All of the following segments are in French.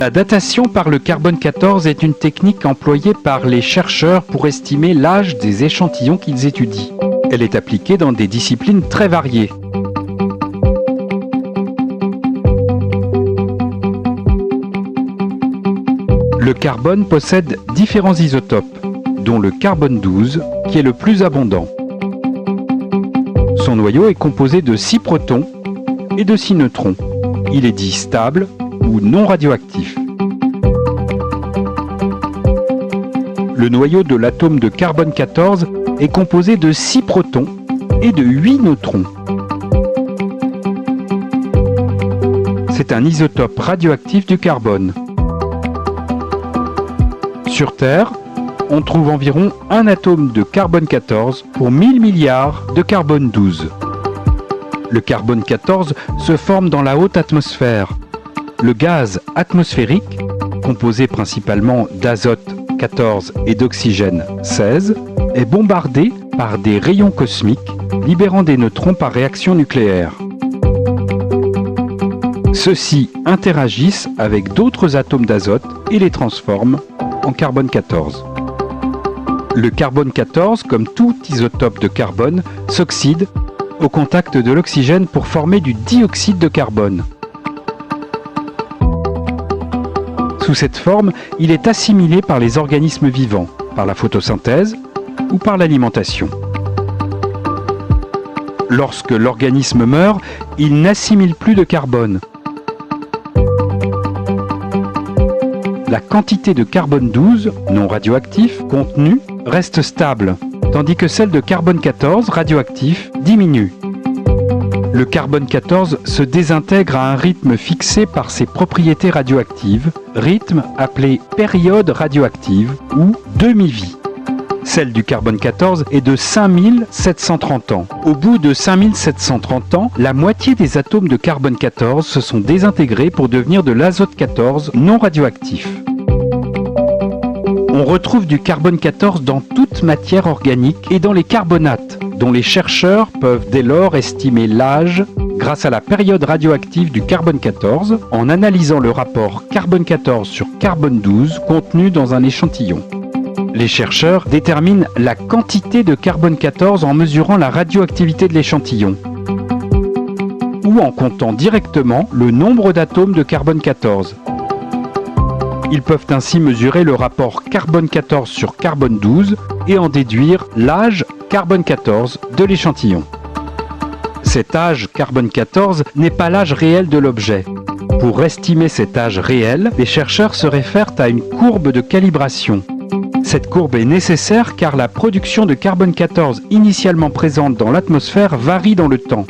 La datation par le carbone 14 est une technique employée par les chercheurs pour estimer l'âge des échantillons qu'ils étudient. Elle est appliquée dans des disciplines très variées. Le carbone possède différents isotopes, dont le carbone 12, qui est le plus abondant. Son noyau est composé de 6 protons et de 6 neutrons. Il est dit stable ou non radioactif. Le noyau de l'atome de carbone 14 est composé de 6 protons et de 8 neutrons. C'est un isotope radioactif du carbone. Sur Terre, on trouve environ un atome de carbone 14 pour 1000 milliards de carbone 12. Le carbone 14 se forme dans la haute atmosphère. Le gaz atmosphérique, composé principalement d'azote 14 et d'oxygène 16, est bombardé par des rayons cosmiques, libérant des neutrons par réaction nucléaire. Ceux-ci interagissent avec d'autres atomes d'azote et les transforment en carbone 14. Le carbone 14, comme tout isotope de carbone, s'oxyde au contact de l'oxygène pour former du dioxyde de carbone. Sous cette forme, il est assimilé par les organismes vivants, par la photosynthèse ou par l'alimentation. Lorsque l'organisme meurt, il n'assimile plus de carbone. La quantité de carbone 12, non radioactif, contenue, reste stable, tandis que celle de carbone 14, radioactif, diminue. Le carbone 14 se désintègre à un rythme fixé par ses propriétés radioactives, rythme appelé période radioactive ou demi-vie. Celle du carbone 14 est de 5730 ans. Au bout de 5730 ans, la moitié des atomes de carbone 14 se sont désintégrés pour devenir de l'azote 14 non radioactif. On retrouve du carbone 14 dans toute matière organique et dans les carbonates, dont les chercheurs peuvent dès lors estimer l'âge grâce à la période radioactive du carbone 14 en analysant le rapport carbone 14 sur carbone 12 contenu dans un échantillon. Les chercheurs déterminent la quantité de carbone 14 en mesurant la radioactivité de l'échantillon ou en comptant directement le nombre d'atomes de carbone 14. Ils peuvent ainsi mesurer le rapport carbone 14 sur carbone 12 et en déduire l'âge carbone 14 de l'échantillon. Cet âge carbone 14 n'est pas l'âge réel de l'objet. Pour estimer cet âge réel, les chercheurs se réfèrent à une courbe de calibration. Cette courbe est nécessaire car la production de carbone 14 initialement présente dans l'atmosphère varie dans le temps.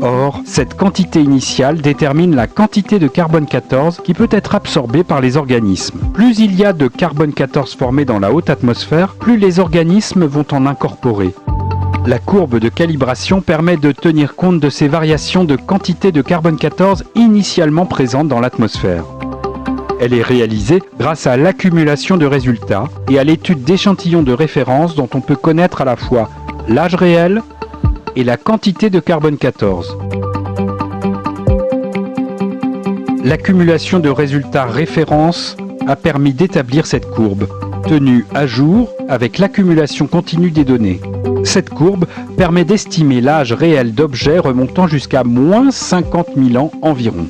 Or, cette quantité initiale détermine la quantité de carbone 14 qui peut être absorbée par les organismes. Plus il y a de carbone 14 formé dans la haute atmosphère, plus les organismes vont en incorporer. La courbe de calibration permet de tenir compte de ces variations de quantité de carbone 14 initialement présentes dans l'atmosphère. Elle est réalisée grâce à l'accumulation de résultats et à l'étude d'échantillons de référence dont on peut connaître à la fois l'âge réel et la quantité de carbone 14. L'accumulation de résultats référence a permis d'établir cette courbe, tenue à jour avec l'accumulation continue des données. Cette courbe permet d'estimer l'âge réel d'objets remontant jusqu'à moins 50 000 ans environ.